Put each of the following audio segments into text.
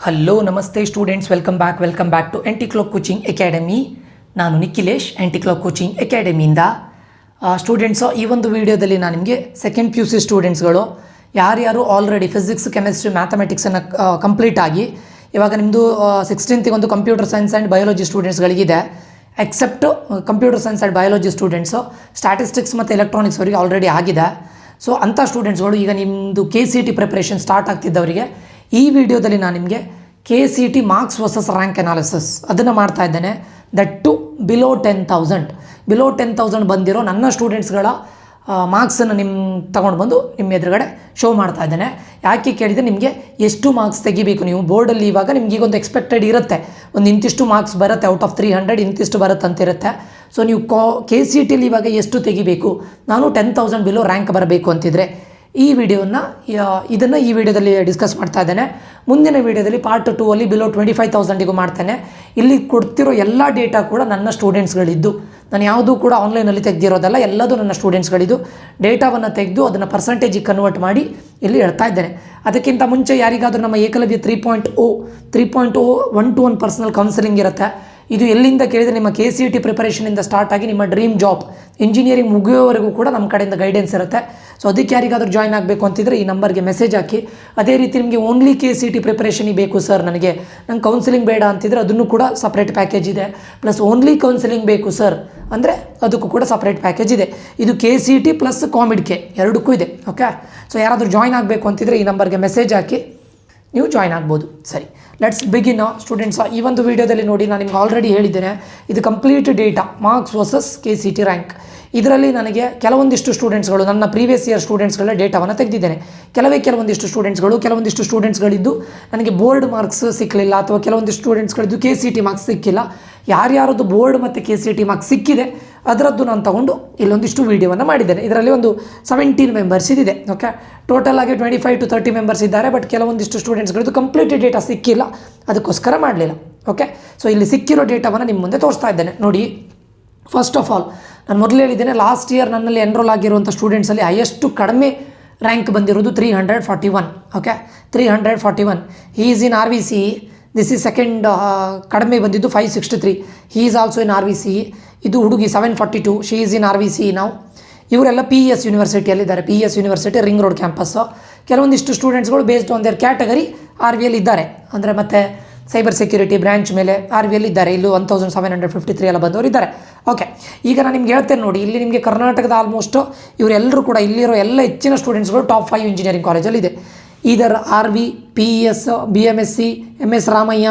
Hello ನಮಸ್ತೆ students, welcome back to anti clock coaching academy. ನಾನು Nikhilesh, anti clock coaching ಅಕಾಡೆಮಿಯಿಂದ. Students, ಈ ಒಂದು ವಿಡಿಯೋದಲ್ಲಿ ನಾನು ನಿಮಗೆ ಸೆಕೆಂಡ್ ಪಿ ಯು ಸಿ ಸ್ಟೂಡೆಂಟ್ಸ್ಗಳು ಯಾರ್ಯಾರು ಆಲ್ರೆಡಿ ಫಿಸಿಕ್ಸ್, ಕೆಮಿಸ್ಟ್ರಿ, ಮ್ಯಾಥಮೆಟಿಕ್ಸನ್ನು ಕಂಪ್ಲೀಟ್ ಆಗಿ ಇವಾಗ ನಿಮ್ಮದು 16th ಒಂದು ಕಂಪ್ಯೂಟರ್ ಸೈನ್ಸ್ ಆ್ಯಂಡ್ ಬಯಾಲಜಿ ಸ್ಟೂಡೆಂಟ್ಸ್ಗಳಿಗಿದೆ. Except computer science and biology students statistics ಮತ್ತು ಎಲೆಕ್ಟ್ರಾನಿಕ್ಸ್ ಅವರಿಗೆ ಆಲ್ರೆಡಿ ಆಗಿದೆ. ಸೊ ಅಂಥ ಸ್ಟೂಡೆಂಟ್ಸ್ಗಳು ಈಗ ನಿಮ್ಮದು KCET ಪ್ರಿಪ್ರೇಷನ್ ಸ್ಟಾರ್ಟ್ ಆಗ್ತಿದ್ದವರಿಗೆ ಈ ವಿಡಿಯೋದಲ್ಲಿ ನಾನು ನಿಮಗೆ KCET marks versus rank analysis ಅದನ್ನು ಮಾಡ್ತಾ ಇದ್ದೇನೆ. ದಟ್ ಟು ಬಿಲೋ 10,000 ಬಂದಿರೋ ನನ್ನ ಸ್ಟೂಡೆಂಟ್ಸ್ಗಳ ಮಾರ್ಕ್ಸನ್ನು ತೊಗೊಂಡು ಬಂದು ನಿಮ್ಮ ಎದುರುಗಡೆ ಶೋ ಮಾಡ್ತಾ ಇದ್ದೇನೆ. ಯಾಕೆ ಕೇಳಿದರೆ, ನಿಮಗೆ ಎಷ್ಟು ಮಾರ್ಕ್ಸ್ ತೆಗಿಬೇಕು ನೀವು ಬೋರ್ಡಲ್ಲಿ. ಇವಾಗ ನಿಮ್ಗೆ ಈಗೊಂದು ಎಕ್ಸ್ಪೆಕ್ಟೆಡ್ ಇರುತ್ತೆ, ಒಂದು ಇಂತಿಷ್ಟು ಮಾರ್ಕ್ಸ್ ಬರುತ್ತೆ, ಔಟ್ ಆಫ್ 300 ಇಂತಿಷ್ಟು ಬರುತ್ತೆ ಅಂತ ಇರುತ್ತೆ. ಸೊ ನೀವು KCETಲಿ ಇವಾಗ ಎಷ್ಟು ತೆಗಿಬೇಕು, ನಾನು 10,000 ಬಿಲೋ ರ್ಯಾಂಕ್ ಬರಬೇಕು ಅಂತಿದ್ರೆ ಈ ವಿಡಿಯೋನ ಇದನ್ನು ಈ ವಿಡಿಯೋದಲ್ಲಿ ಡಿಸ್ಕಸ್ ಮಾಡ್ತಾ ಇದ್ದೇನೆ. ಮುಂದಿನ ವಿಡಿಯೋದಲ್ಲಿ ಪಾರ್ಟ್ 2 ಅಲ್ಲಿ ಬಿಲೋ 25,000ಗೂ ಮಾಡ್ತೇನೆ. ಇಲ್ಲಿ ಕೊಡ್ತಿರೋ ಎಲ್ಲ ಡೇಟಾ ಕೂಡ ನನ್ನ ಸ್ಟೂಡೆಂಟ್ಸ್ಗಳಿದ್ದು, ನಾನು ಯಾವುದೂ ಕೂಡ ಆನ್ಲೈನಲ್ಲಿ ತೆಗೆದಿರೋದಲ್ಲ, ಎಲ್ಲದೂ ನನ್ನ ಸ್ಟೂಡೆಂಟ್ಸ್ಗಳಿದ್ದು ಡೇಟಾವನ್ನು ತೆಗೆದು ಅದನ್ನು ಪರ್ಸೆಂಟೇಜಿಗೆ ಕನ್ವರ್ಟ್ ಮಾಡಿ ಇಲ್ಲಿ ಹೇಳ್ತಾ ಇದ್ದೇನೆ. ಅದಕ್ಕಿಂತ ಮುಂಚೆ ಯಾರಿಗಾದರೂ ನಮ್ಮ ಏಕಲವ್ಯ 3.0 1-to-1 ಪರ್ಸನಲ್ ಕೌನ್ಸಿಲಿಂಗ್ ಇರುತ್ತೆ. ಇದು ಎಲ್ಲಿಂದ ಕೇಳಿದರೆ ನಿಮ್ಮ KCET ಪ್ರಿಪರೇಷನಿಂದ ಸ್ಟಾರ್ಟ್ ಆಗಿ ನಿಮ್ಮ ಡ್ರೀಮ್ ಜಾಬ್ ಇಂಜಿನಿಯರಿಂಗ್ ಮುಗಿಯೋವರೆಗೂ ಕೂಡ ನಮ್ಮ ಕಡೆಯಿಂದ ಗೈಡೆನ್ಸ್ ಇರುತ್ತೆ. ಸೊ ಅದಕ್ಕೆ ಯಾರಿಗಾದರೂ ಜಾಯ್ನ್ ಆಗಬೇಕು ಅಂತಿದ್ರೆ ಈ ನಂಬರ್ಗೆ ಮೆಸೇಜ್ ಹಾಕಿ. ಅದೇ ರೀತಿ ನಿಮಗೆ ಓನ್ಲಿ KCET ಪ್ರಿಪರೇಷನಿಗೆ ಬೇಕು ಸರ್, ನಂಗೆ ಕೌನ್ಸಿಲಿಂಗ್ ಬೇಡ ಅಂತಿದ್ರೆ ಅದನ್ನು ಕೂಡ ಸಪ್ರೇಟ್ ಪ್ಯಾಕೇಜ್ ಇದೆ. ಪ್ಲಸ್ ಓನ್ಲಿ ಕೌನ್ಸಿಲಿಂಗ್ ಬೇಕು ಸರ್ ಅಂದರೆ ಅದಕ್ಕೂ ಕೂಡ ಸಪ್ರೇಟ್ ಪ್ಯಾಕೇಜ್ ಇದೆ. ಇದು KCET ಪ್ಲಸ್ ಕಾಮಿಡ್ಕೆ ಎರಡಕ್ಕೂ ಇದೆ. ಓಕೆ, ಸೊ ಯಾರಾದರೂ ಜಾಯ್ನ್ ಆಗಬೇಕು ಅಂತಿದ್ರೆ ಈ ನಂಬರ್ಗೆ ಮೆಸೇಜ್ ಹಾಕಿ, ನೀವು ಜಾಯ್ನ್ ಆಗ್ಬೋದು. ಸರಿ, ಲೆಟ್ಸ್ ಬಿಗಿನ್ ಸ್ಟೂಡೆಂಟ್ಸ್. ಈ ಒಂದು ವಿಡಿಯೋದಲ್ಲಿ ನೋಡಿ, ನಾನು ನಿಮ್ಗೆ ಆಲ್ರೆಡಿ ಹೇಳಿದ್ದೇನೆ, ಇದು complete data marks versus KCET rank. ಇದರಲ್ಲಿ ನನಗೆ ಕೆಲವೊಂದಿಷ್ಟು ಸ್ಟೂಡೆಂಟ್ಸ್ಗಳು ನನ್ನ ಪ್ರೀವಿಯಸ್ ಇಯರ್ ಸ್ಟೂಡೆಂಟ್ಸ್ಗಳ ಡೇಟಾವನ್ನು ತೆಗೆದಿದ್ದೇನೆ. ಕೆಲವೊಂದಿಷ್ಟು ಸ್ಟೂಡೆಂಟ್ಸ್ಗಳಿದ್ದು ನನಗೆ ಬೋರ್ಡ್ ಮಾರ್ಕ್ಸ್ ಸಿಕ್ಕಲಿಲ್ಲ, ಅಥವಾ ಕೆಲವೊಂದಿಷ್ಟು ಸ್ಟೂಡೆಂಟ್ಸ್ಗಳಿದ್ದು KCET ಮಾರ್ಕ್ಸ್ ಸಿಕ್ಕಿಲ್ಲ. ಯಾರ್ಯಾರದ್ದು ಬೋರ್ಡ್ ಮತ್ತು KCET ಮಾರ್ಕ್ಸ್ ಸಿಕ್ಕಿದೆ ಅದರದ್ದು ನಾನು ತಗೊಂಡು ಇಲ್ಲೊಂದಿಷ್ಟು ವೀಡಿಯೋವನ್ನು ಮಾಡಿದ್ದೇನೆ. ಇದರಲ್ಲಿ ಒಂದು 17 ಮೆಂಬರ್ಸ್ ಇದಿದೆ. ಓಕೆ, ಟೋಟಲ್ ಆಗಿ 25 to 30 ಮೆಂಬರ್ಸ್ ಇದ್ದಾರೆ. ಬಟ್ ಕೆಲವೊಂದಿಷ್ಟು ಸ್ಟೂಡೆಂಟ್ಸ್ಗಳದ್ದು ಕಂಪ್ಲೀಟ್ ಡೇಟಾ ಸಿಕ್ಕಿಲ್ಲ, ಅದಕ್ಕೋಸ್ಕರ ಮಾಡಲಿಲ್ಲ. ಓಕೆ, ಸೊ ಇಲ್ಲಿ ಸಿಕ್ಕಿರೋ ಡೇಟಾವನ್ನು ನಿಮ್ಮ ಮುಂದೆ ತೋರಿಸ್ತಾ ಇದ್ದೇನೆ. ನೋಡಿ, ಫಸ್ಟ್ ಆಫ್ ಆಲ್ ನಾನು ಮೊದಲು ಹೇಳಿದ್ದೇನೆ, ಲಾಸ್ಟ್ ಇಯರ್ ನನ್ನಲ್ಲಿ ಎನ್ರೋಲ್ ಆಗಿರುವಂಥ ಸ್ಟೂಡೆಂಟ್ಸಲ್ಲಿ ಹೈಯೆಸ್ಟು ಕಡಿಮೆ ರ್ಯಾಂಕ್ ಬಂದಿರೋದು 341. Okay, 341. He is in RVCE. This is second ಕಡಿಮೆ ಬಂದಿದ್ದು 563. He is also in RVCE. ಇದು ಹುಡುಗಿ 742. ಶಿ ಈಸ್ ಇನ್ RVCE ನಾವು. ಇವರೆಲ್ಲ PES ಯೂನಿವರ್ಸಿಟಿಯಲ್ಲಿದ್ದಾರೆ. PES university ring road campus. ಕೆಲವೊಂದಿಷ್ಟು ಸ್ಟೂಡೆಂಟ್ಸ್ಗಳು ಬೇಸ್ಡ್ ಆನ್ ದೇರ್ ಕ್ಯಾಟಗರಿ RVಯಲ್ಲಿ ಇದ್ದಾರೆ, ಅಂದರೆ ಮತ್ತು ಸೈಬರ್ ಸೆಕ್ಯೂರಿಟಿ ಬ್ರ್ಯಾಂಚ್ ಮೇಲೆ RVಯಲ್ಲಿ ಇದ್ದಾರೆ. ಇಲ್ಲೂ 1753 ಎಲ್ಲ ಬಂದವರು ಇದ್ದಾರೆ. ಓಕೆ, ಈಗ ನಾನು ನಿಮ್ಗೆ ಹೇಳ್ತೇನೆ ನೋಡಿ, ಇಲ್ಲಿ ನಿಮಗೆ ಕರ್ನಾಟಕದ ಆಲ್ಮೋಸ್ಟ್ ಇವರೆಲ್ಲರೂ ಕೂಡ ಇಲ್ಲಿರೋ ಎಲ್ಲ ಹೆಚ್ಚಿನ ಸ್ಟೂಡೆಂಟ್ಸ್ಗಳು ಟಾಪ್ 5 ಇಂಜಿನಿಯರಿಂಗ್ ಕಾಲೇಜಲ್ಲಿ ಇದೆ. ಇದರ RV, PES, BMSc, MS Ramaiah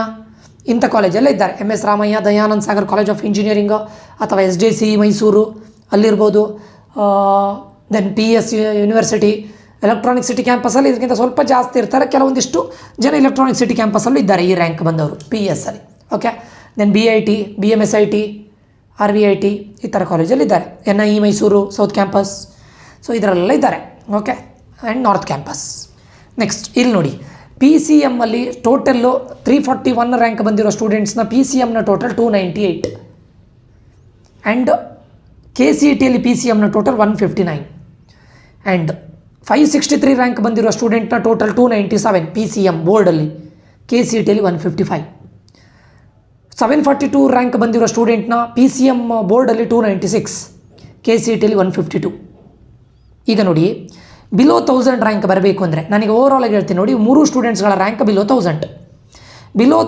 ಇಂಥ ಕಾಲೇಜಲ್ಲೇ ಇದ್ದಾರೆ. MS Ramaiah, Dayanand Sagar college of engineering, ಅಥವಾ SJC ಮೈಸೂರು ಅಲ್ಲಿರ್ಬೋದು. Then PES university, electronic city ಕ್ಯಾಂಪಸಲ್ಲಿ ಇದಕ್ಕಿಂತ ಸ್ವಲ್ಪ ಜಾಸ್ತಿ ಇರ್ತಾರೆ. ಕೆಲವೊಂದಿಷ್ಟು ಜನ ಎಲೆಕ್ಟ್ರಾನಿಕ್ ಸಿಟಿ ಕ್ಯಾಂಪಸಲ್ಲೂ ಇದ್ದಾರೆ ಈ ರ್ಯಾಂಕ್ ಬಂದವರು PES ಅಲ್ಲಿ. Okay, then BIT, BMSIT, RVIT ಈ ಥರ ಕಾಲೇಜಲ್ಲಿ ಇದ್ದಾರೆ. NIE Mysuru south campus, so ಇದರಲ್ಲೆಲ್ಲ ಇದ್ದಾರೆ. Okay, and north campus. Next ಇಲ್ಲಿ ನೋಡಿ, PCM ಅಲ್ಲಿ ಟೋಟಲ್ಲು 341 ರ್ಯಾಂಕ್ ಬಂದಿರೋ ಸ್ಟೂಡೆಂಟ್ಸ್ನ PCMನ ಟೋಟಲ್ 298. ಆ್ಯಂಡ್ KCETಯಲ್ಲಿ PCMನ ಟೋಟಲ್ 159. ಆ್ಯಂಡ್ 563 ರ್ಯಾಂಕ್ ಬಂದಿರೋ ಸ್ಟೂಡೆಂಟ್ನ ಟೋಟಲ್ 297 PCM ಬೋರ್ಡಲ್ಲಿ. KCETಯಲ್ಲಿ 155. 742 ರ್ಯಾಂಕ್ ಬಂದಿರೋ ಸ್ಟೂಡೆಂಟ್ನ PCM ಬೋರ್ಡಲ್ಲಿ 296. KCETಯಲ್ಲಿ 152. ಈಗ ನೋಡಿ, ಬಿಲೋ 1000 ರ್ಯಾಂಕ್ ಬರಬೇಕು ಅಂದರೆ ನನಗೆ ಓವರಾಲ್ ಆಗಿ ಹೇಳ್ತೀನಿ ನೋಡಿ, 3 ಸ್ಟೂಡೆಂಟ್ಸ್ಗಳ ರ್ಯಾಂಕ್ ಬಿಲೋ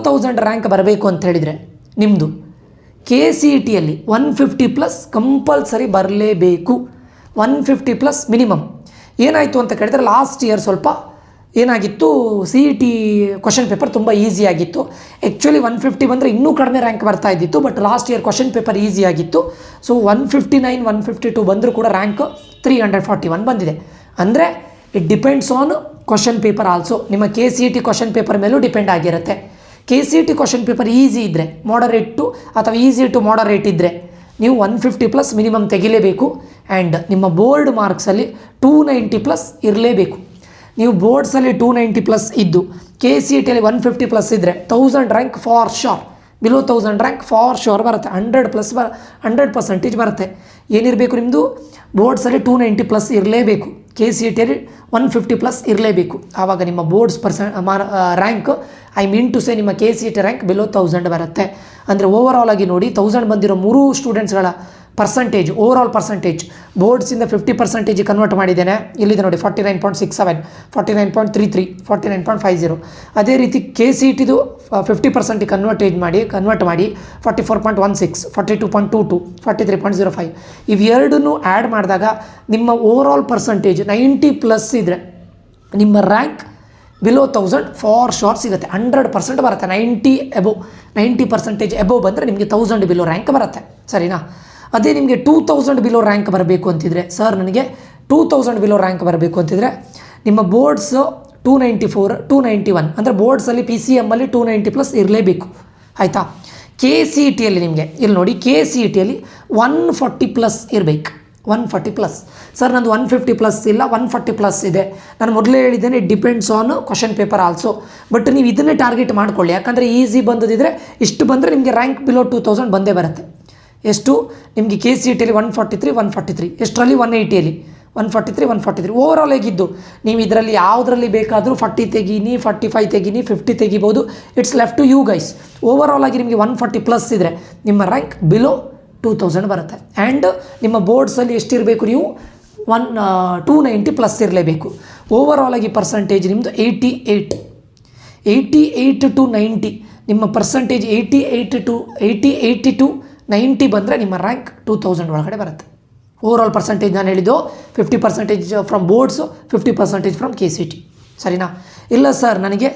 1000 ರ್ಯಾಂಕ್ ಬರಬೇಕು ಅಂತ ಹೇಳಿದರೆ ನಿಮ್ಮದು KCETಯಲ್ಲಿ 150+ ಕಂಪಲ್ಸರಿ ಬರಲೇಬೇಕು. 150+ ಮಿನಿಮಮ್. ಏನಾಯಿತು ಅಂತ ಕೇಳಿದರೆ, ಲಾಸ್ಟ್ ಇಯರ್ ಸ್ವಲ್ಪ ಏನಾಗಿತ್ತು, CET ಕ್ವಶನ್ ಪೇಪರ್ ತುಂಬ ಈಸಿ ಆಗಿತ್ತು. ಆ್ಯಕ್ಚುಲಿ 150 ಬಂದರೆ ಇನ್ನೂ ಕಡಿಮೆ ರ್ಯಾಂಕ್ ಬರ್ತಾ ಇದ್ದಿತ್ತು. But last year question paper easy ಆಗಿತ್ತು. ಸೊ 159, 152 ಬಂದರೂ ಕೂಡ ರ್ಯಾಂಕ್ 341 ಬಂದಿದೆ. ಅಂದರೆ it depends on question paper also. ನಿಮ್ಮ KCET ಕ್ವಶನ್ ಪೇಪರ್ ಮೇಲೂ ಡಿಪೆಂಡ್ ಆಗಿರುತ್ತೆ. KCET ಕ್ವಶನ್ ಪೇಪರ್ ಈಸಿ ಇದ್ದರೆ, ಮಾಡರೇಟ್ ಟು ಅಥವಾ ಈಸಿ ಟು ಮಾಡರೇಟ್ ಇದ್ದರೆ ನೀವು 150+ ಮಿನಿಮಮ್ ತೆಗಿಲೇಬೇಕು. ಆ್ಯಂಡ್ ನಿಮ್ಮ ಬೋರ್ಡ್ ಮಾರ್ಕ್ಸಲ್ಲಿ 290+ ಇರಲೇಬೇಕು. ನೀವು ಬೋರ್ಡ್ಸಲ್ಲಿ 290+ ಇದ್ದು KCETಯಲ್ಲಿ 150+ ಇದ್ದರೆ 1000 rank for sure. Below 1000 rank for sure ಬರುತ್ತೆ. 100% ಬರುತ್ತೆ. ಏನಿರಬೇಕು ನಿಮ್ಮದು ಬೋರ್ಡ್ಸಲ್ಲಿ 290+ ಇರಲೇಬೇಕು. KCETಯಲ್ಲಿ 150 ಪ್ಲಸ್ ಇರಲೇಬೇಕು. ಆವಾಗ ನಿಮ್ಮ ಬೋರ್ಡ್ಸ್ ರ್ಯಾಂಕ್ ಟು ಸೇ ನಿಮ್ಮ KCET ರ್ಯಾಂಕ್ ಬಿಲೋ 1000 ಬರುತ್ತೆ. ಅಂದರೆ ಓವರಾಲ್ ಆಗಿ ನೋಡಿ 1000 ಬಂದಿರೋ 3 ಸ್ಟೂಡೆಂಟ್ಸ್ಗಳ ಪರ್ಸಂಟೇಜ್, ಓವರಾಲ್ ಪರ್ಸಂಟೇಜ್ ಬೋರ್ಡ್ಸಿಂದ 50% ಕನ್ವರ್ಟ್ ಮಾಡಿದ್ದೇನೆ. ಇಲ್ಲಿದೆ ನೋಡಿ 49.67, 49.33, 49.50. ಅದೇ ರೀತಿ KCETದು 50% ಕನ್ವರ್ಟ್ ಮಾಡಿ 44.16, 42.22, 43.05 ಇವೆರಡನ್ನೂ ಆ್ಯಡ್ ಮಾಡಿದಾಗ ನಿಮ್ಮ ಓವರಾಲ್ ಪರ್ಸಂಟೇಜ್ 90 ಪ್ಲಸ್ ಇದ್ದರೆ ನಿಮ್ಮ ರ್ಯಾಂಕ್ ಬಿಲೋ 1000 ಫಾರ್ ಶೋರ್ ಸಿಗುತ್ತೆ. 100% ಬರುತ್ತೆ. 90% ಎಬೋವ್ ಬಂದರೆ ನಿಮಗೆ 1000 ಬಿಲೋ ರ್ಯಾಂಕ್ ಬರುತ್ತೆ. ಸರಿನಾ? ಅದೇ ನಿಮಗೆ 2000 ಬಿಲೋ ರ್ಯಾಂಕ್ ಬರಬೇಕು ಅಂತಿದ್ರೆ, ಸರ್ ನನಗೆ 2000 ಬಿಲೋ ರ್ಯಾಂಕ್ ಬರಬೇಕು ಅಂತಿದ್ರೆ ನಿಮ್ಮ ಬೋರ್ಡ್ಸು 294, 291 ಅಂದರೆ ಬೋರ್ಡ್ಸಲ್ಲಿ PCMಲ್ಲಿ 290 ಪ್ಲಸ್ ಇರಲೇಬೇಕು. ಆಯಿತಾ? KCETಯಲ್ಲಿ ನಿಮಗೆ ಇಲ್ಲಿ ನೋಡಿ KCETಯಲ್ಲಿ 140 ಪ್ಲಸ್ ಇರಬೇಕು. 140 ಪ್ಲಸ್. ಸರ್ ನಂದು 150 ಪ್ಲಸ್ ಇಲ್ಲ, 140 ಪ್ಲಸ್ ಇದೆ. ನಾನು ಮೊದಲೇ ಹೇಳಿದ್ದೇನೆ, depends on question paper also. But ನೀವು ಇದನ್ನೇ ಟಾರ್ಗೆಟ್ ಮಾಡ್ಕೊಳ್ಳಿ. ಯಾಕಂದರೆ ಈಸಿ ಬಂದಿದ್ದರೆ ಇಷ್ಟು ಬಂದರೆ ನಿಮಗೆ ರ್ಯಾಂಕ್ ಬಿಲೋ 2000 ಬಂದೇ ಬರುತ್ತೆ. ಎಷ್ಟು ನಿಮಗೆ KCETಯಲ್ಲಿ 143 ಎಷ್ಟರಲ್ಲಿ 180ಯಲ್ಲಿ 143 ಓವರಾಲ್ ಹೇಗಿದ್ದು ನೀವು ಇದರಲ್ಲಿ ಯಾವುದರಲ್ಲಿ ಬೇಕಾದರೂ 40 ತೆಗೀನಿ, 45 ತೆಗೀನಿ, 50 ತೆಗಿಬೋದು. It's left to you guys. Overall ಆಗಿ ನಿಮಗೆ 140 ಪ್ಲಸ್ ಇದ್ದರೆ ನಿಮ್ಮ ರ್ಯಾಂಕ್ ಬಿಲೋ 2000 ಬರುತ್ತೆ. ಆ್ಯಂಡ್ ನಿಮ್ಮ ಬೋರ್ಡ್ಸಲ್ಲಿ ಎಷ್ಟಿರಬೇಕು, ನೀವು 290 ಪ್ಲಸ್ ಇರಲೇಬೇಕು. ಓವರಾಲ್ ಆಗಿ ಪರ್ಸಂಟೇಜ್ ನಿಮ್ಮದು 88 ಟು 90. ನಿಮ್ಮ ಪರ್ಸಂಟೇಜ್ 88 ಟು 90 ಬಂದರೆ ನಿಮ್ಮ ರ್ಯಾಂಕ್ 2000 ಒಳಗಡೆ ಬರುತ್ತೆ. ಓವರಾಲ್ ಪರ್ಸಂಟೇಜ್ ನಾನು ಹೇಳಿದ್ದು 50% ಫ್ರಮ್ ಬೋರ್ಡ್ಸು, 50% ಫ್ರಮ್ KCET. ಸರಿನಾ? ಇಲ್ಲ ಸರ್ ನನಗೆ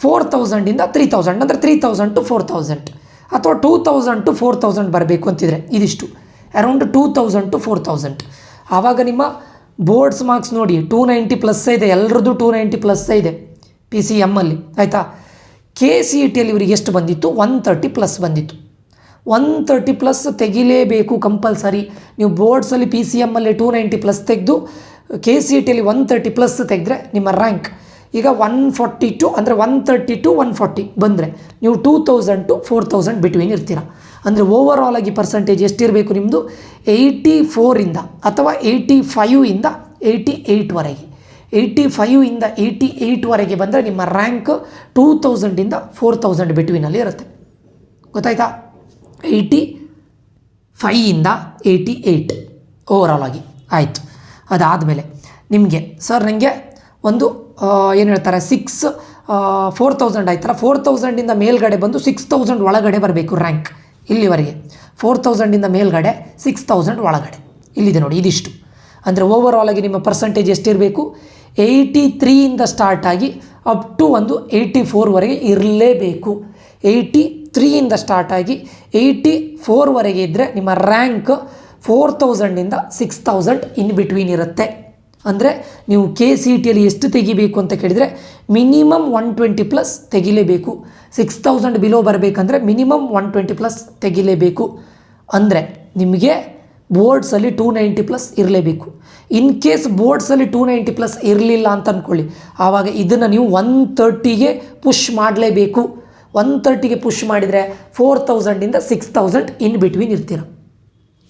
4000ಇಂದ 3000 ಅಂದರೆ 3000 ಟು 4000 ಅಥವಾ 2000 ಟು 4000 ಬರಬೇಕು ಅಂತಿದ್ರೆ ಇದಿಷ್ಟು ಅರೌಂಡ್ 2000 ಟು 4000. ಆವಾಗ ನಿಮ್ಮ ಬೋರ್ಡ್ಸ್ ಮಾರ್ಕ್ಸ್ ನೋಡಿ 290 ಪ್ಲಸ್ ಇದೆ, ಎಲ್ಲರದ್ದು 290 ಪ್ಲಸ್ ಇದೆ PCMಲ್ಲಿ. ಆಯಿತಾ? KCETಯಲ್ಲಿ ಇವರಿಗೆ ಎಷ್ಟು ಬಂದಿತ್ತು? 130 ಪ್ಲಸ್ ಬಂದಿತ್ತು. 130 ಪ್ಲಸ್ ತೆಗಿಲೇಬೇಕು ಕಂಪಲ್ಸರಿ. ನೀವು ಬೋರ್ಡ್ಸಲ್ಲಿ PCMಲ್ಲಿ 290 ಪ್ಲಸ್ ತೆಗೆದು KCETಯಲ್ಲಿ 130 ಪ್ಲಸ್ ತೆಗೆದ್ರೆ ನಿಮ್ಮ ರ್ಯಾಂಕ್ ಈಗ 142 ಅಂದರೆ 130 ಟು 140 ಬಂದರೆ ನೀವು 2000 ಟು 4000 ಬಿಟ್ವೀನ್ ಇರ್ತೀರ. ಅಂದರೆ ಓವರಾಲ್ ಆಗಿ ಪರ್ಸಂಟೇಜ್ ಎಷ್ಟಿರಬೇಕು ನಿಮ್ಮದು? 84ಇಂದ ಅಥವಾ 85ಇಂದ 88ವರೆಗೆ. 85ಇಂದ 88ವರೆಗೆ ಬಂದರೆ ನಿಮ್ಮ ರ್ಯಾಂಕ್ 2000ಇಂದ 4000 ಬಿಟ್ವೀನಲ್ಲಿ ಇರುತ್ತೆ. ಗೊತ್ತಾಯ್ತಾ? 85ಇಂದ 88 ಓವರಾಲ್ ಆಗಿ ಆಯಿತು. ಅದಾದಮೇಲೆ ನಿಮಗೆ ಸರ್ ನನಗೆ ಒಂದು ಏನು ಹೇಳ್ತಾರೆ 4000 ಆಯ್ತಲ್ಲ, 4000ಇಂದ ಮೇಲ್ಗಡೆ ಬಂದು 6000 ಒಳಗಡೆ ಬರಬೇಕು ರ್ಯಾಂಕ್. ಇಲ್ಲಿವರೆಗೆ 4000ಇಂದ ಮೇಲ್ಗಡೆ 6000 ಒಳಗಡೆ ಇಲ್ಲಿದೆ ನೋಡಿ ಇದಿಷ್ಟು. ಅಂದರೆ ಓವರಾಲ್ ಆಗಿ ನಿಮ್ಮ ಪರ್ಸಂಟೇಜ್ ಎಷ್ಟಿರಬೇಕು? 83ಇಂದ ಸ್ಟಾರ್ಟ್ ಆಗಿ ಅಪ್ ಟು ಒಂದು 84ವರೆಗೆ ಇರಲೇಬೇಕು. 83ಇಂದ ಸ್ಟಾರ್ಟ್ ಆಗಿ 84ವರೆಗೆ ಇದ್ದರೆ ನಿಮ್ಮ ರ್ಯಾಂಕ್ 4000ಇಂದ 6000 ಇನ್ ಬಿಟ್ವೀನ್ ಇರುತ್ತೆ. ಅಂದರೆ ನೀವು KCETಯಲ್ಲಿ ಎಷ್ಟು ತೆಗಿಬೇಕು ಅಂತ ಕೇಳಿದರೆ ಮಿನಿಮಮ್ 120 ಪ್ಲಸ್ ತೆಗಿಲೇಬೇಕು. 6000 ಬಿಲೋ ಬರಬೇಕಂದ್ರೆ ಮಿನಿಮಮ್ 120 ಪ್ಲಸ್ ತೆಗಿಲೇಬೇಕು. ಅಂದರೆ ನಿಮಗೆ ಬೋರ್ಡ್ಸಲ್ಲಿ 290 ಪ್ಲಸ್ ಇರಲೇಬೇಕು. ಇನ್ ಕೇಸ್ ಬೋರ್ಡ್ಸಲ್ಲಿ 290 ಪ್ಲಸ್ ಇರಲಿಲ್ಲ ಅಂತ ಅಂದ್ಕೊಳ್ಳಿ, ಆವಾಗ ಇದನ್ನು ನೀವು 130ಗೆ ಪುಷ್ ಮಾಡಲೇಬೇಕು. 130ಗೆ ಪುಷ್ ಮಾಡಿದರೆ 4000ಇಂದ 6000 ಇನ್ ಬಿಟ್ವೀನ್ ಇರ್ತೀರ.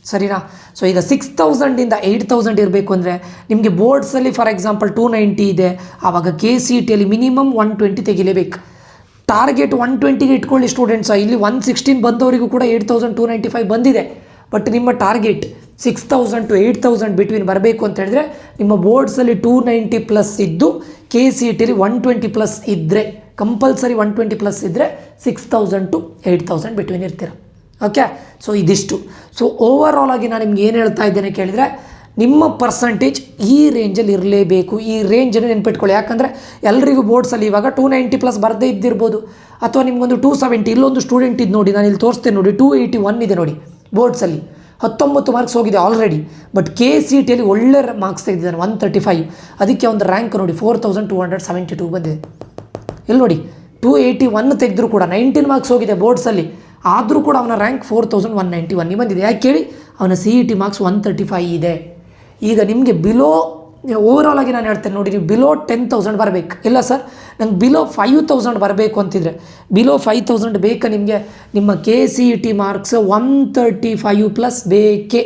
ಸರಿನಾ? ಸೊ ಈಗ 6000ಇಂದ 8000 ಇರಬೇಕು ಅಂದರೆ ನಿಮಗೆ ಬೋರ್ಡ್ಸಲ್ಲಿ ಫಾರ್ ಎಕ್ಸಾಂಪಲ್ 290 ಇದೆ, ಆವಾಗ KCETಯಲ್ಲಿ ಮಿನಿಮಮ್ 120 ತೆಗಿಲೇಬೇಕು. ಟಾರ್ಗೆಟ್ 120ಗೆ ಇಟ್ಕೊಳ್ಳಿ ಸ್ಟೂಡೆಂಟ್ಸ. ಇಲ್ಲಿ 116 ಬಂದವರಿಗೂ ಕೂಡ 8295 ಬಂದಿದೆ. ಬಟ್ ನಿಮ್ಮ ಟಾರ್ಗೆಟ್ 6000 ಟು 8000 ಬಿಟ್ವೀನ್ ಬರಬೇಕು ಅಂತ ಹೇಳಿದ್ರೆ ನಿಮ್ಮ ಬೋರ್ಡ್ಸಲ್ಲಿ 290 ಪ್ಲಸ್ ಇದ್ದು KCETಯಲ್ಲಿ 120 ಪ್ಲಸ್ ಇದ್ದರೆ ಕಂಪಲ್ಸರಿ 120 ಪ್ಲಸ್ ಇದ್ದರೆ 6000 ಟು 8000 ಬಿಟ್ವೀನ್ ಇರ್ತೀರ. ಓಕೆ? ಸೊ ಇದಿಷ್ಟು. ಸೊ ಓವರಾಲ್ ಆಗಿ ನಾನು ನಿಮ್ಗೆ ಏನು ಹೇಳ್ತಾ ಇದ್ದೇನೆ ಕೇಳಿದರೆ ನಿಮ್ಮ ಪರ್ಸಂಟೇಜ್ ಈ ರೇಂಜಲ್ಲಿ ಇರಲೇಬೇಕು. ಈ ರೇಂಜನ್ನು ನೆನ್ಪಿಟ್ಕೊಳ್ಳಿ. ಯಾಕಂದರೆ ಎಲ್ಲರಿಗೂ ಬೋರ್ಡ್ಸಲ್ಲಿ ಇವಾಗ 290 ಪ್ಲಸ್ ಬರದೇ ಇದ್ದಿರ್ಬೋದು, ಅಥವಾ ನಿಮಗೊಂದು 270. ಇಲ್ಲೊಂದು ಸ್ಟೂಡೆಂಟ್ ಇದು ನೋಡಿ, ನಾನು ಇಲ್ಲಿ ತೋರಿಸ್ತೇನೆ ನೋಡಿ, 281 ಇದೆ ನೋಡಿ ಬೋರ್ಡ್ಸಲ್ಲಿ. 19 ಮಾರ್ಕ್ಸ್ ಹೋಗಿದೆ ಆಲ್ರೆಡಿ. ಬಟ್ KCETಯಲ್ಲಿ ಒಳ್ಳೆ ಮಾರ್ಕ್ಸ್ ತೆಗೆದಿದ್ದಾನೆ 135. ಅದಕ್ಕೆ ಒಂದು ರ್ಯಾಂಕ್ ನೋಡಿ 4272 ಬಂದಿದೆ. ಇಲ್ಲಿ ನೋಡಿ 281 ತೆಗೆದ್ರು ಕೂಡ 19 ಮಾರ್ಕ್ಸ್ ಹೋಗಿದೆ ಬೋರ್ಡ್ಸಲ್ಲಿ, ಆದರೂ ಕೂಡ ಅವನ ರ್ಯಾಂಕ್ 4191 ಬಂದಿದೆ. ಯಾಕೆ ಕೇಳಿ? ಅವನ CET ಮಾರ್ಕ್ಸ್ 135 ಇದೆ. ಈಗ ನಿಮಗೆ ಬಿಲೋ ಓವರಾಲ್ ಆಗಿ ನಾನು ಹೇಳ್ತೇನೆ ನೋಡಿ, ನೀವು ಬಿಲೋ 10,000 ಬರಬೇಕು. ಇಲ್ಲ ಸರ್ ನಂಗೆ ಬಿಲೋ 5000 ಬರಬೇಕು ಅಂತಿದ್ರೆ, ಬಿಲೋ 5000 ಬೇಕಾ ನಿಮಗೆ? ನಿಮ್ಮ KCET ಮಾರ್ಕ್ಸ್ 135 ಪ್ಲಸ್ ಬೇಕೇ.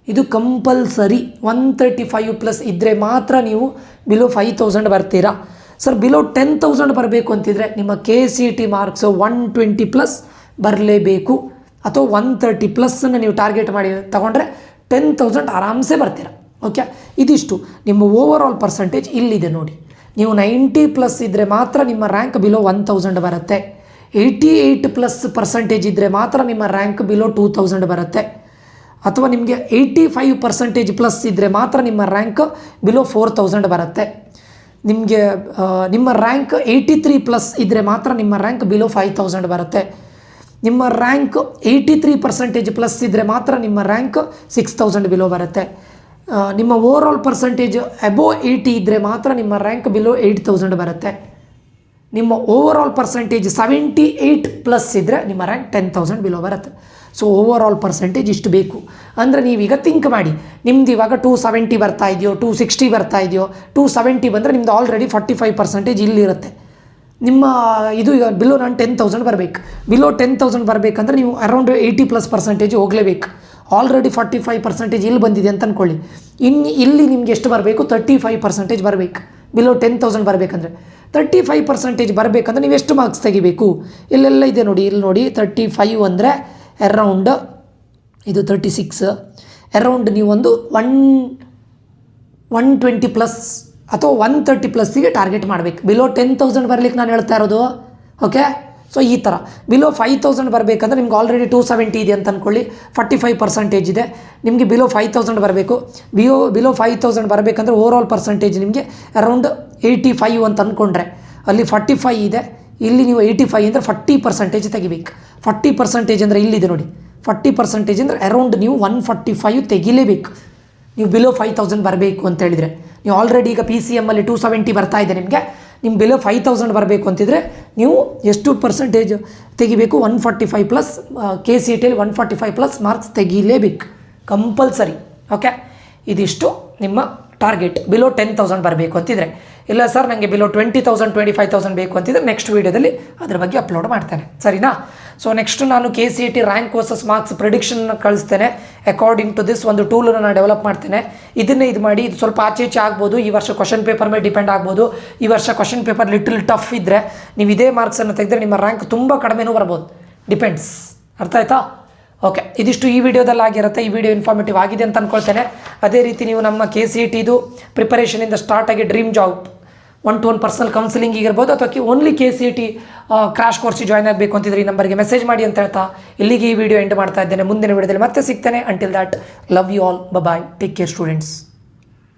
ಇದು ಕಂಪಲ್ಸರಿ 135 ಪ್ಲಸ್ ಇದ್ದರೆ ಮಾತ್ರ ನೀವು ಬಿಲೋ 5000 ಬರ್ತೀರಾ. ಸರ್ ಬಿಲೋ 10,000 ಬರಬೇಕು ಅಂತಿದ್ರೆ ನಿಮ್ಮ KCET ಮಾರ್ಕ್ಸು 120 ಪ್ಲಸ್ ಬರಲೇಬೇಕು, ಅಥವಾ 130 ಪ್ಲಸ್ಸನ್ನು ನೀವು ಟಾರ್ಗೆಟ್ ಮಾಡಿ ತಗೊಂಡ್ರೆ 10,000 ಆರಾಮ್ಸೆ ಬರ್ತೀರಾ. ಓಕೆ, ಇದಿಷ್ಟು ನಿಮ್ಮ ಓವರ್ ಆಲ್ ಪರ್ಸೆಂಟೇಜ್ ಇಲ್ಲಿದೆ ನೋಡಿ. ನೀವು 90 ಪ್ಲಸ್ ಇದ್ದರೆ ಮಾತ್ರ ನಿಮ್ಮ ರ್ಯಾಂಕ್ ಬಿಲೋ 1000 ಬರುತ್ತೆ. 88 ಪ್ಲಸ್ ಪರ್ಸೆಂಟೇಜ್ ಇದ್ದರೆ ಮಾತ್ರ ನಿಮ್ಮ ರ್ಯಾಂಕ್ ಬಿಲೋ 2000 ಬರುತ್ತೆ. ಅಥವಾ ನಿಮಗೆ 85% ಪ್ಲಸ್ ಇದ್ದರೆ ಮಾತ್ರ ನಿಮ್ಮ ರ್ಯಾಂಕ್ ಬಿಲೋ 4000 ಬರುತ್ತೆ. ನಿಮಗೆ ನಿಮ್ಮ ರ್ಯಾಂಕ್ 83 ಪ್ಲಸ್ ಇದ್ದರೆ ಮಾತ್ರ ನಿಮ್ಮ ರ್ಯಾಂಕ್ ಬಿಲೋ 5000 ಬರುತ್ತೆ. ನಿಮ್ಮ ರ್ಯಾಂಕ್ 83% ಪ್ಲಸ್ ಇದ್ದರೆ ಮಾತ್ರ ನಿಮ್ಮ ರ್ಯಾಂಕ್ 6000 ಬಿಲೋ ಬರುತ್ತೆ. ನಿಮ್ಮ ಓವರ್ ಆಲ್ ಪರ್ಸೆಂಟೇಜ್ ಅಬೋವ್ 80 ಇದ್ದರೆ ಮಾತ್ರ ನಿಮ್ಮ ರ್ಯಾಂಕ್ ಬಿಲೋ 8000 ಬರುತ್ತೆ. ನಿಮ್ಮ ಓವರ್ ಆಲ್ ಪರ್ಸೆಂಟೇಜ್ 78 ಪ್ಲಸ್ ಇದ್ದರೆ ನಿಮ್ಮ ರ್ಯಾಂಕ್ 10,000 ಬಿಲೋ ಬರುತ್ತೆ. ಸೊ ಓವರ್ ಆಲ್ ಪರ್ಸೆಂಟೇಜ್ ಇಷ್ಟು ಬೇಕು. ಅಂದರೆ ನೀವೀಗ ಥಿಂಕ್ ಮಾಡಿ, ನಿಮ್ದು ಇವಾಗ 270 ಬರ್ತಾ ಇದೆಯೋ, 260 ಬರ್ತಾ ಇದೆಯೋ, 270 ಬಂದರೆ ನಿಮ್ದು ಆಲ್ರೆಡಿ 45% ಇಲ್ಲಿರುತ್ತೆ. ನಿಮ್ಮ ಇದು ಈಗ ಬಿಲೋ ನಾನು 10,000 ಬರಬೇಕು. ಬಿಲೋ 10,000 ಬರಬೇಕಂದ್ರೆ ನೀವು ಅರೌಂಡ್ 80+% ಹೋಗಲೇಬೇಕು. ಆಲ್ರೆಡಿ 45% ಇಲ್ಲಿ ಬಂದಿದೆ ಅಂತ ಅಂದ್ಕೊಳ್ಳಿ. ಇಲ್ಲಿ ನಿಮ್ಗೆ ಎಷ್ಟು ಬರಬೇಕು? 35% ಬರಬೇಕು. ಬಿಲೋ 10,000 ಬರಬೇಕಂದ್ರೆ 35% ಬರಬೇಕಂದ್ರೆ ನೀವು ಎಷ್ಟು ಮಾರ್ಕ್ಸ್ ತೆಗಿಬೇಕು? ಇಲ್ಲೆಲ್ಲ ಇದೆ ನೋಡಿ, ಇಲ್ಲಿ ನೋಡಿ 35 ಅಂದರೆ ಅರೌಂಡ್ ಇದು 36, ಅರೌಂಡ್ ನೀವು ಒಂದು 120 ಪ್ಲಸ್ ಅಥವಾ 130 ಪ್ಲಸ್ಸಿಗೆ ಟಾರ್ಗೆಟ್ ಮಾಡಬೇಕು. ಬಿಲೋ 10,000 ಬರಲಿಕ್ಕೆ ನಾನು ಹೇಳ್ತಾ ಇರೋದು. ಓಕೆ, ಸೊ ಈ ಥರ ಬಿಲೋ 5,000 ಬರಬೇಕಂದ್ರೆ ನಿಮ್ಗೆ ಆಲ್ರೆಡಿ 270 ಇದೆ ಅಂತ ಅಂದ್ಕೊಳ್ಳಿ, 45% ಇದೆ. ನಿಮಗೆ ಬಿಲೋ 5,000 ಬರಬೇಕು. ಬಿಲೋ 5,000 ಬರಬೇಕಂದ್ರೆ ಓವರ್ ಆಲ್ ಪರ್ಸೆಂಟೇಜ್ ನಿಮಗೆ ಅರೌಂಡ್ 85 ಅಂತ ಅಂದ್ಕೊಂಡ್ರೆ, ಅಲ್ಲಿ 45 ಇದೆ, ಇಲ್ಲಿ ನೀವು 85 ಅಂದರೆ 40% ತೆಗಿಬೇಕು. 40% ಅಂದರೆ ಇಲ್ಲಿದೆ ನೋಡಿ, 40% ಅಂದರೆ ಅರೌಂಡ್ ನೀವು 145 ತೆಗಿಲೇಬೇಕು ನೀವು ಬಿಲೋ 5,000 ಬರಬೇಕು ಅಂತ ಹೇಳಿದರೆ. ನೀವು ಆಲ್ರೆಡಿ ಈಗ PCM ಅಲ್ಲಿ 270 ಬರ್ತಾ ಇದೆ, ನಿಮ್ಮ ಬಿಲೋ 5,000 ಬರಬೇಕು ಅಂತಿದ್ರೆ ನೀವು ಎಷ್ಟು ಪರ್ಸೆಂಟೇಜ್ ತೆಗಿಬೇಕು? 145 ಪ್ಲಸ್, KCETಯಲ್ಲಿ 145 ಪ್ಲಸ್ ಮಾರ್ಕ್ಸ್ ತೆಗಿಲೇಬೇಕು ಕಂಪಲ್ಸರಿ. ಓಕೆ, ಇದಿಷ್ಟು ನಿಮ್ಮ ಟಾರ್ಗೆಟ್ ಬಿಲೋ 10,000 ಬರಬೇಕು ಅಂತಿದ್ರೆ. ಇಲ್ಲ ಸರ್ ನನಗೆ ಬಿಲೋ 20,000 25,000 ಬೇಕು ಅಂತಿದ್ರೆ ನೆಕ್ಸ್ಟ್ ವೀಡಿಯೋದಲ್ಲಿ ಅದ್ರ ಬಗ್ಗೆ ಅಪ್ಲೋಡ್ ಮಾಡ್ತೇನೆ, ಸರಿನಾ? ಸೊ ನೆಕ್ಸ್ಟ್ ನಾನು KCET ರ್ಯಾಂಕ್ ವರ್ಸಸ್ ಮಾರ್ಕ್ಸ್ ಪ್ರಿಡಿಕ್ಷನ್ನ ಕಳಿಸ್ತೇನೆ. ಅಕಾರ್ಡಿಂಗ್ ಟು ದಿಸ್ ಒಂದು ಟೂಲನ್ನು ನಾನು ಡೆವಲಪ್ ಮಾಡ್ತೇನೆ. ಇದನ್ನೇ ಇದು ಮಾಡಿ, ಇದು ಸ್ವಲ್ಪ ಆಚೆ ಈಚೆ ಆಗ್ಬೋದು. ಈ ವರ್ಷ ಕ್ವಶನ್ ಪೇಪರ್ ಮೇಲೆ ಡಿಪೆಂಡ್ ಆಗ್ಬೋದು. ಈ ವರ್ಷ ಕ್ವಶನ್ ಪೇಪರ್ ಲಿಟಲ್ ಟಫ್ ಇದ್ದರೆ ನೀವು ಇದೇ ಮಾರ್ಕ್ಸನ್ನು ತೆಗೆದ್ರೆ ನಿಮ್ಮ ರ್ಯಾಂಕ್ ತುಂಬ ಕಡಿಮೆನೂ ಬರ್ಬೋದು, ಡಿಪೆಂಡ್ಸ್. ಅರ್ಥ ಆಯ್ತಾ? ಓಕೆ, ಇದಿಷ್ಟು ಈ ವಿಡಿಯೋದಲ್ಲಿ ಆಗಿರುತ್ತೆ. ಈ ವಿಡಿಯೋ ಇನ್ಫಾರ್ಮೇಟಿವ್ ಆಗಿದೆ ಅಂತ ಅಂದ್ಕೊಳ್ತೇನೆ. ಅದೇ ರೀತಿ ನೀವು ನಮ್ಮ KCETದು ಪ್ರಿಪರೇಷನಿಂದ ಸ್ಟಾರ್ಟ್ ಆಗಿ dream job 1-to-1 personal counselling ಇರ್ಬೋದು, ಅಥವಾ ಓನ್ಲಿ KCET ಕ್ರಾಶ್ ಕೋರ್ಸಿಗೆ ಜಾಯ್ನ್ ಆಗಬೇಕು ಅಂತಿದ್ರೆ ಈ ನಂಬರ್ಗೆ ಮೆಸೇಜ್ ಮಾಡಿ ಅಂತ ಹೇಳ್ತಾ ಇಲ್ಲಿಗೆ ಈ ವಿಡಿಯೋ ಎಂಡ್ ಮಾಡ್ತಾ ಇದ್ದೇನೆ. ಮುಂದಿನ ವಿಡಿಯೋದಲ್ಲಿ ಮತ್ತೆ ಸಿಗ್ತೇನೆ. Until that, love you all, bye, take care students.